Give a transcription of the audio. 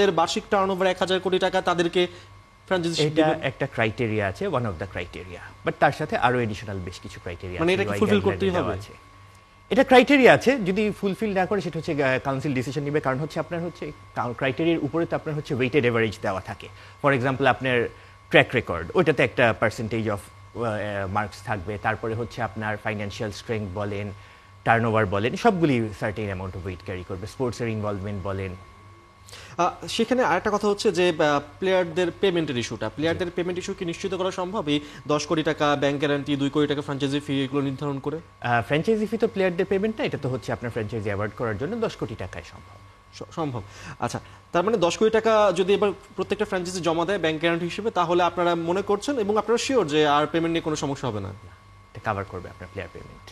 যাদের বার্ষিক টার্নওভার 1000 কোটি টাকা তাদেরকে ফ্র্যাঞ্চাইজি এটা একটা ক্রাইটেরিয়া আছে, one of the criteria, but তার সাথে আরো এডিশনাল বেশ কিছু ক্রাইটেরিয়া মানে এটা ফুলফিল করতেই হবে। এটা ক্রাইটেরিয়া আছে, যদি ফুলফিল না করে সেটা হচ্ছে কাউন্সিল ডিসিশন নেবে, কারণ হচ্ছে আপনার হচ্ছে ক্রাইটেরিয়ার উপরে তো আপনার হচ্ছে ওয়েটেড এভারেজ দেওয়া থাকে। ফর এক্সাম্পল আপনার ট্র্যাক রেকর্ড, ওইটাতে একটা পার্সেন্টেজ অফ মার্কস থাকবে, তারপরে হচ্ছে আপনার ফাইন্যান্সিয়াল স্ট্রেংথ বলেন, টার্নওভার বলেন, সবগুলি certain amount of wait carry করবে, স্পোর্টসের ইনভলভমেন্ট বলেন। সেখানে আরেকটা কথা হচ্ছে যে প্লেয়ারদের পেমেন্টের ইস্যুটা, প্লেয়ারদের পেমেন্ট ইস্যু কি নিশ্চিত করা সম্ভব এই 10 কোটি টাকা ব্যাংক গ্যারান্টি, 2 কোটি টাকা ফ্র্যাঞ্চাইজি ফি এগুলো নির্ধারণ করে? ফ্র্যাঞ্চাইজি ফি তো প্লেয়ারদের পেমেন্ট না, এটা তো হচ্ছে আপনার ফ্র্যাঞ্চাইজি অ্যাওয়ার্ড করার জন্য 10 কোটি টাকায় সম্ভব। সম্ভব। আচ্ছা, তার মানে 10 কোটি টাকা যদি এবার প্রত্যেকটা ফ্র্যাঞ্চাইজি জমা দেয় ব্যাংক গ্যারান্টি হিসেবে, তাহলে আপনারা মনে করছেন এবং আপনারা শিওর যে আর পেমেন্ট নিয়ে কোনো সমস্যা হবে না? এটা কভার করবে আপনার প্লেয়ার পেমেন্ট।